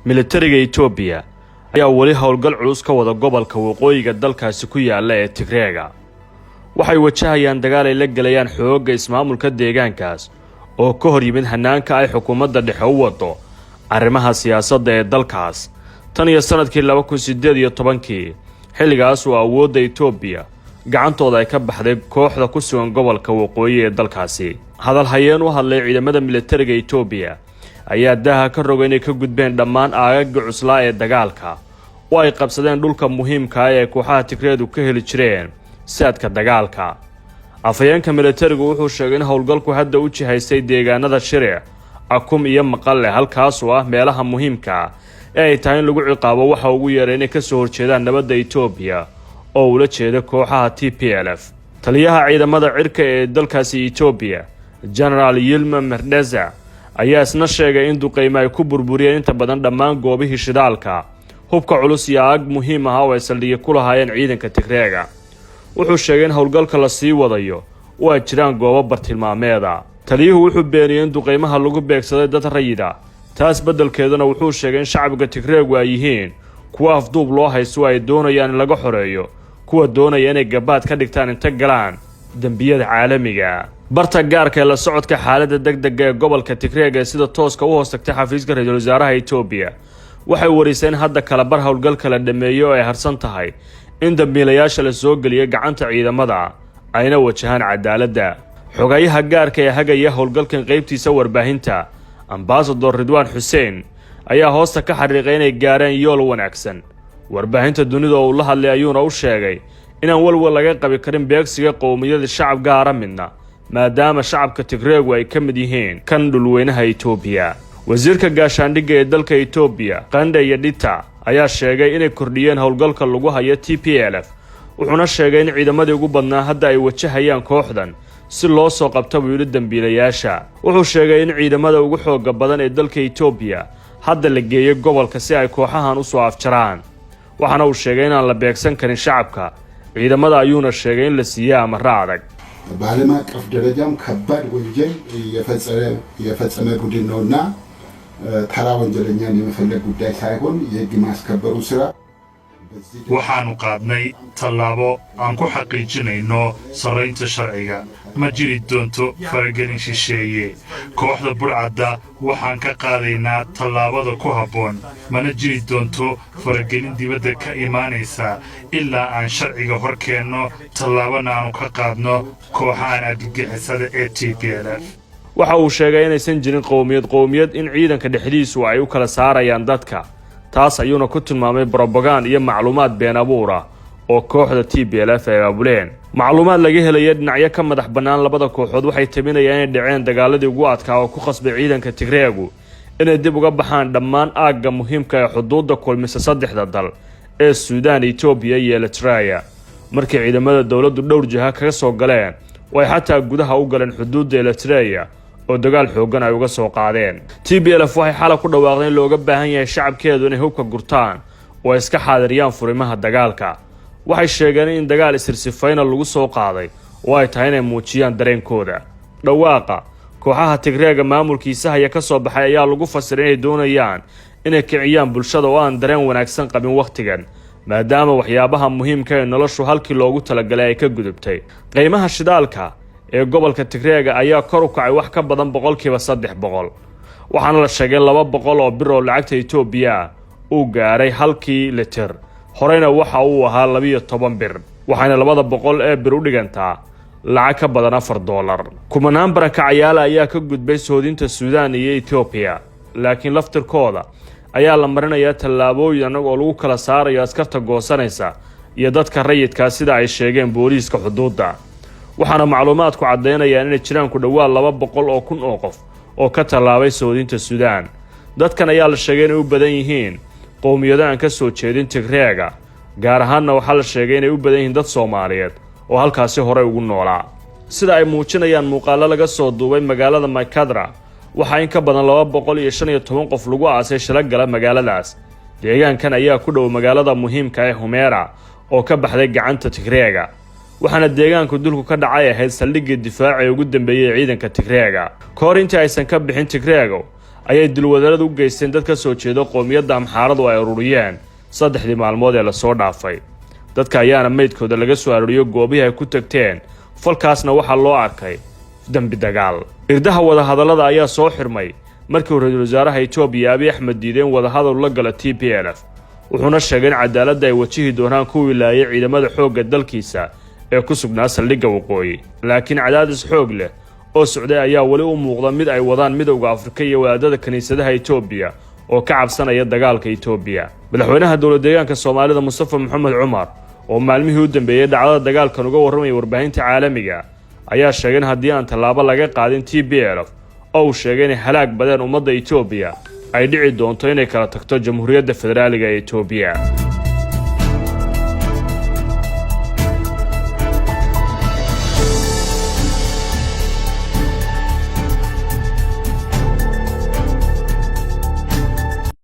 militariga Itoobiya ayaa wali howlgal culus ka wada gobolka waqooyiga dalkaasi ku yaala ee Tigreega. Waxay wajahayaan dagaal ay la galayaan xoogga ismaamulka deegaankaas oo ka hor yimid hanaanka ay xukuumadda dhexe u wado arrimaha siyaasadda ee dalkaas. Tan iyo sanadkii 2018 xilligaas oo awoodda Itoobiya gacantooda ay ka baxday kooxda ku sugan gobolka waqooyi ee dalkaasi. Hadal hayeen u hadlay ciidamada militariga Itoobiya ayaa daaha ka rogay inay ka gudbeen dhammaan aagaga cuslaa ee dagaalka oo ay qabsadeen dhulka muhiimka ah ee kooxaha Tigreedu ka heli jireen saadka dagaalka. Afhayeenka militarigu wuxuu sheegay in howlgalku hadda u jihaysay deegaanada Shire, Akum iyo Maqale halkaas oo ah meelaha muhiimka ah ee ay tahay in lagu ciqaabo waxa ugu yeeray inay ka soo horjeedaan nabadda Itoobiya oo ula jeeda kooxaha TPLF. Taliyaha ciidamada cirka ee dalkaasi Itoobiya, General Yilma Merdeza, ayaa isna sheegay in duqeymo ay ku burburiyeen inta badan dhammaan goobihii shidaalka, hubka culus iyo aag muhiim ah oo ay saldhigyo ku lahaayeen ciidanka Tigreega. Wuxuu sheegay in howlgalka la sii wadayo oo ay jiraan goobo bartilmaameeda. Taliyuhu wuxuu beeniyay in duqeymaha lagu beegsaday dad rayid ah, taas beddelkeedana wuxuu sheegay in shacabka Tigreegu ay yihiin kuwa afduub loo haysto ay doonayaan in laga xoreeyo kuwa doonaya inay gabaad ka dhigtaan inta galaan dambiyada caalamiga. barta gaarka ee la socodka xaaladda degdega ee gobolka Tigreega sida tooska u hoos tagtay xafiiska ra'iisul wasaaraha Itoobiya waxay wareyseen hadda kala bar howlgalka la dhameeyo ay harsan tahay in dambiilayaasha la soo geliyo gacanta ciidamada ayna wajahaan cadaaladda. xogayaha gaarka ee hagaya howlgalkan qaybtiisa warbaahinta Ambassador Ridwan Hussein ayaa hoosta ka xariiqay inay gaareen yool wanaagsan. warbaahinta dunida oo la hadlay ayuuna u sheegay inaan walwal laga qabi karin beegsiga qowmiyada shacab gaar ah midna maadaama shacabka Tigreegu ay ka mid yihiin kan dhulweynaha Itoobiya. wasiirka gaashaandhigga ee dalka Itoobiya Qande Yedita ayaa sheegay inay kordhiyeen howlgalka lagu hayo TPLF, wuxuuna sheegay in ciidamadii ugu badnaa hadda ay wajahayaan kooxdan si loo soo qabto wiilo dambiilayaasha. wuxuu sheegay in ciidamada ugu xoogga badan ee dalka Itoobiya hadda la geeyay gobolka si ay kooxahan u soo afjaraan. waxaana uu sheegay inaan la beegsan karin shacabka ciidamada ayuuna sheegay in la siiyo amar adag. በዓለም አቀፍ ደረጃም ከባድ ወንጀል የፈጸመ ቡድን ነውና ተራ ወንጀለኛን የመፈለግ ጉዳይ ሳይሆን የህግ ማስከበሩ ስራ waxaanu qaadnay tallaabo aan ku xaqiijinayno saraynta sharciga. ma jiri doonto faragelin shisheeye. kooxda burcadda waxaan ka qaadaynaa tallaabada ku habboon. mana jiri doonto faragelin dibadda ka imaanaysa ilaa aan sharciga hor keenno tallaabana aanu ka qaadno kooxahan argagixisada ee TPLF. waxa uu sheegay inaysan jirin qowmiyad in ciidanka dhexdiisu ay u kala saarayaan dadka. taas ayuuna ku tilmaamay propaganda iyo macluumaad been abuur ah oo kooxda TPLF ay abuleen. macluumaad laga helay dhinacyo ka madax bannaan labada kooxood waxay tabinayaan inay dhaceen dagaaladii ugu adkaa oo ku qasbay ciidanka Tigreegu inay dib uga baxaan dhammaan aagga muhiimka ah ee xuduudda kulmisa saddexda dal ee Suudaan, Itoobiya iyo Eritrea. markii ciidamada dawladdu dhowr jiha kaga soo galeen way xataa gudaha u galeen xuduudda Eritrea oo dagaal xoogan ay uga soo qaadeen. TPLF waxay xal ku dhawaaqdeen in looga baahan yahay shacabkeedu inay hubka gurtaan oo iska xaadiriyaan furimaha dagaalka. waxay sheegeen in dagaal isirsifayna lagu soo qaaday oo ay tahay inay muujiyaan dareenkooda. dhawaaqa kooxaha Tigreega maamulkiisa haya ka soo baxay ayaa lagu fasiray inay doonayaan inay kiciyaan bulshada oo aan dareen wanaagsan qabin waqtigan maadaama waxyaabaha muhiimka ah ee noloshu halkii loogu talagalay ay ka gudubtay. qiimaha shidaalka ee gobolka Tigreega ayaa kor u kacay wax ka badan 300%. waxaana la sheegay 200 oo bir oo lacagta Itoobiya uu gaaray halkii litir. horeyna waxa uu ahaa 12 bir. waxaana 200 ee bir u dhigantaa lacag ka badan $4. kumanaan barakacayaal ayaa ka gudbay soodinta Suudaan iyo Itoobiya, laakiin laftirkooda ayaa la marinayaa tallaabooyin oo lagu kala saarayo askarta goosanaysa iyo dadka rayidka sida ay sheegeen booliiska xuduudda. waxaana macluumaadku cadeynayaan inay jiraan ku dhawaad 200,000 oo qof oo ka tallaabay soodinta Suudaan. dadkan ayaa la sheegay inay u badan yihiin qowmiyado aan ka soo jeedin Tigreega, gaar ahaanna waxaa la sheegay inay u badan yihiin dad Soomaaliyeed oo halkaasi hore ugu noolaa. sida ay muujinayaan muuqaallo laga soo duubay magaalada Maykadra, waxaa in ka badan 215 qof lagu aasay shilagala magaaladaas. deegaankan ayaa ku dhow magaalada muhiimka ah ee Humera oo ka baxday gacanta Tigreega. waxaana deegaanku dulku ka dhacay ahayd saldhigii difaaca ugu dambeeyay ciidanka Tigreega. koor intii aysan ka bixin Tigreego ayay dilwadarada u geysteen dad ka soo jeeda qoomiyadda Amxaaradu ay ururiyeen 3 maalmood ee la soo dhaafay. dadka ayaana meydkooda laga soo arooriyo goobihii ay ku tagteen, falkaasna waxaa loo arkay dambi dagaal. irdaha wadahadallada ayaa soo xirmay markii ra'iisul wasaaraha Itoobiya Abiy Ahmed diideen wadahadal la gala TPLF, wuxuuna sheegay in cadaaladda ay wajihi doonaan kuwii laayay ciidamada xoogga dalkiisa ee ku sugnaa saldhigga waqooyi. laakiin cadaadis xoog leh oo socday ayaa wali u muuqda mid ay wadaan Midowga Afrika iyo wadaadada kaniisadaha Itoobiya oo ka cabsanaya dagaalka Itoobiya. madaxweynaha dowladda deegaanka Soomaalida Mustafa Maxamed Cumar oo maalmihii u dambeeyay dhacdada dagaalkan uga warramay warbaahinta caalamiga ayaa sheegay in haddii aan tallaabo laga qaadin TPLF oo sheegay in halaag badan ummadda Itoobiya ay dhici doonto inay kala tagto Jamhuuriyadda Federaaliga ee Itoobiya.